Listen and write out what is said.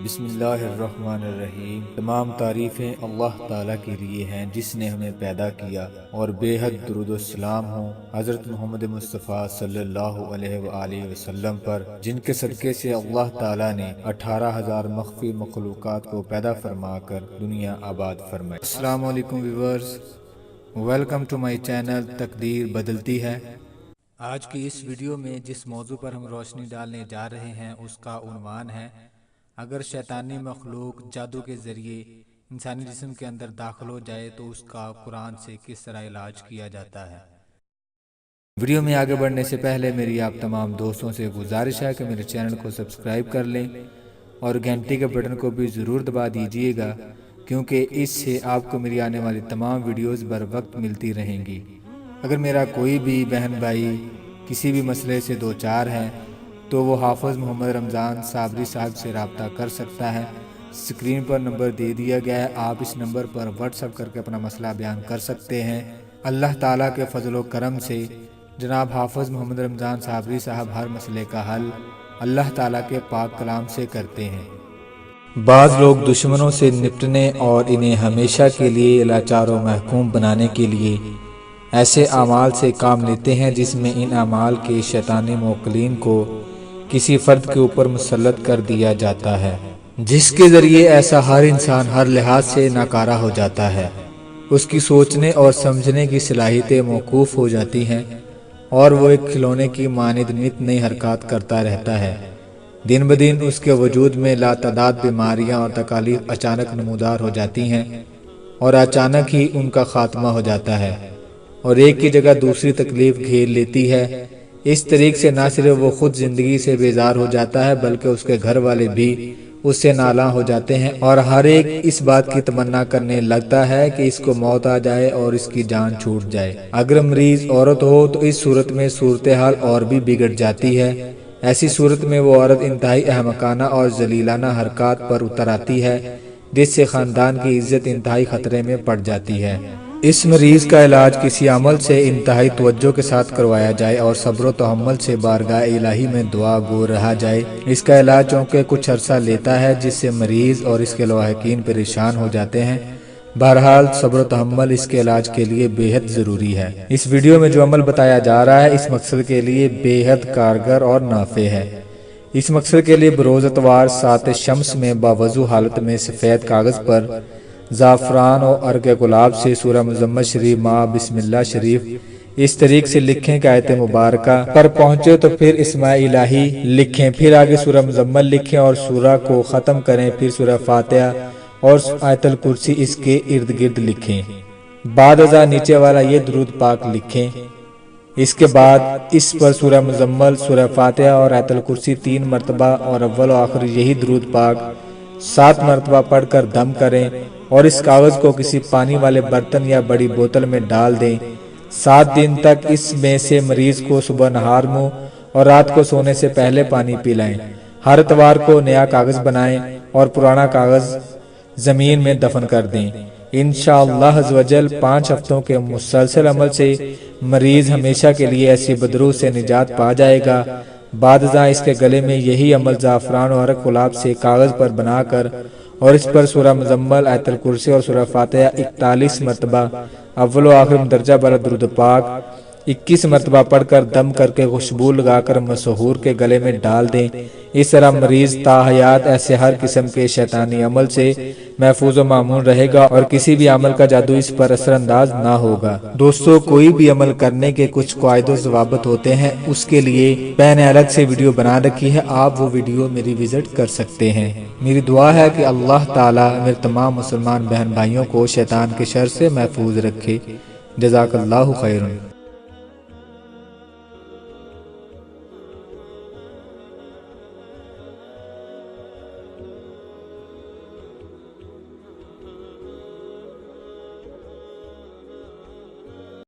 بسم اللہ الرحمن الرحیم۔ تمام تعریفیں اللہ تعالیٰ کے لیے ہیں جس نے ہمیں پیدا کیا، اور بے حد درود و سلام ہوں حضرت محمد مصطفیٰ صلی اللہ علیہ وآلہ وسلم پر، جن کے صدقے سے اللہ تعالیٰ نے 18,000 مخفی مخلوقات کو پیدا فرما کر دنیا آباد فرمائی۔ السلام علیکم viewers, welcome to my channel تقدیر بدلتی ہے۔ آج کی اس ویڈیو میں جس موضوع پر ہم روشنی ڈالنے جا رہے ہیں اس کا عنوان ہے اگر شیطانی مخلوق جادو کے ذریعے انسانی جسم کے اندر داخل ہو جائے تو اس کا قرآن سے کس طرح علاج کیا جاتا ہے۔ ویڈیو میں آگے بڑھنے سے پہلے میری آپ تمام دوستوں سے گزارش ہے کہ میرے چینل کو سبسکرائب کر لیں اور گھنٹی کے بٹن کو بھی ضرور دبا دیجئے گا، کیونکہ اس سے آپ کو میری آنے والی تمام ویڈیوز بر وقت ملتی رہیں گی۔ اگر میرا کوئی بھی بہن بھائی کسی بھی مسئلے سے دوچار ہے تو وہ حافظ محمد رمضان صابری صاحب سے رابطہ کر سکتا ہے۔ اسکرین پر نمبر دے دیا گیا ہے، آپ اس نمبر پر واٹس ایپ کر کے اپنا مسئلہ بیان کر سکتے ہیں۔ اللہ تعالیٰ کے فضل و کرم سے جناب حافظ محمد رمضان صابری صاحب ہر مسئلے کا حل اللہ تعالیٰ کے پاک کلام سے کرتے ہیں۔ بعض لوگ دشمنوں سے نپٹنے اور انہیں ہمیشہ کے لیے لاچار و محکوم بنانے کے لیے ایسے اعمال سے کام لیتے ہیں جس میں ان اعمال کے شیطانی موکلین کو کسی فرد کے اوپر مسلط کر دیا جاتا ہے، جس کے ذریعے ایسا ہر انسان ہر لحاظ سے ناکارہ ہو جاتا ہے۔ اس کی سوچنے اور سمجھنے کی صلاحیتیں موقوف ہو جاتی ہیں اور وہ ایک کھلونے کی مانند نت نئی حرکات کرتا رہتا ہے۔ دن بدن اس کے وجود میں لاتعداد بیماریاں اور تکالیف اچانک نمودار ہو جاتی ہیں اور اچانک ہی ان کا خاتمہ ہو جاتا ہے اور ایک کی جگہ دوسری تکلیف گھیر لیتی ہے۔ اس طریق سے نہ صرف وہ خود زندگی سے بیزار ہو جاتا ہے بلکہ اس کے گھر والے بھی اس سے نالاں ہو جاتے ہیں اور ہر ایک اس بات کی تمنا کرنے لگتا ہے کہ اس کو موت آ جائے اور اس کی جان چھوٹ جائے۔ اگر مریض عورت ہو تو اس صورت میں صورتحال اور بھی بگڑ جاتی ہے۔ ایسی صورت میں وہ عورت انتہائی احمقانہ اور ذلیلانہ حرکات پر اتر آتی ہے جس سے خاندان کی عزت انتہائی خطرے میں پڑ جاتی ہے۔ اس مریض کا علاج کسی عمل سے انتہائی توجہ کے ساتھ کروایا جائے اور صبر و تحمل سے بارگاہ الہی میں دعا گو رہا جائے۔ اس کا علاج چونکہ کچھ عرصہ لیتا ہے جس سے مریض اور اس کے لواحقین پریشان ہو جاتے ہیں، بہرحال صبر و تحمل اس کے علاج کے لیے بے حد ضروری ہے۔ اس ویڈیو میں جو عمل بتایا جا رہا ہے اس مقصد کے لیے بے حد کارگر اور نافع ہے۔ اس مقصد کے لیے بروز اتوار ساعت شمس میں باوضو حالت میں سفید کاغذ پر زعفران اور عرق گلاب سے سورہ مزمل شریف مع بسم اللہ شریف اس طریق سے لکھیں کہ آیت مبارکہ پر پہنچے تو پھر اسماء الہی لکھیں، پھر آگے سورہ مزمل لکھیں اور سورہ کو ختم کریں، پھر سورہ فاتحہ اور آیت الکرسی اس کے ارد گرد لکھیں۔ بعد ازاں نیچے والا یہ درود پاک لکھیں۔ اس کے بعد اس پر سورہ مزمل، سورہ فاتحہ اور آیت الکرسی 3 مرتبہ اور اول و آخر یہی درود پاک 7 مرتبہ پڑھ کر دم کریں اور اس کاغذ کو کسی پانی والے برتن یا بڑی بوتل میں ڈال دیں۔ 7 دن تک اس میں سے مریض کو صبح نہار منہ اور رات کو سونے سے پہلے پانی پلائیں۔ ہر اتوار کو نیا کاغذ بنائیں اور پرانا کاغذ زمین میں دفن کر دیں۔ انشاءاللہ عز و جل 5 ہفتوں کے مسلسل عمل سے مریض ہمیشہ کے لیے ایسی بدروح سے نجات پا جائے گا۔ بعد ازاں اس کے گلے میں یہی عمل زعفران اور عرق گلاب سے کاغذ پر بنا کر اور اس پر سورہ مزمل، آیت الکرسی اور سورہ فاتحہ 41 مرتبہ اول و آخر مندرجہ بالا درود پاک 21 مرتبہ پڑھ کر دم کر کے خوشبو لگا کر مسحور کے گلے میں ڈال دیں۔ اس طرح مریض تا حیات ایسے ہر قسم کے شیطانی عمل سے محفوظ و معمون رہے گا اور کسی بھی عمل کا جادو اس پر اثر انداز نہ ہوگا۔ دوستو، کوئی بھی عمل کرنے کے کچھ قواعد و ضوابط ہوتے ہیں، اس کے لیے میں نے الگ سے ویڈیو بنا رکھی ہے، آپ وہ ویڈیو میری وزٹ کر سکتے ہیں۔ میری دعا ہے کہ اللہ تعالیٰ میرے تمام مسلمان بہن بھائیوں کو شیطان کے شر سے محفوظ رکھے۔ جزاک اللہ خیرن۔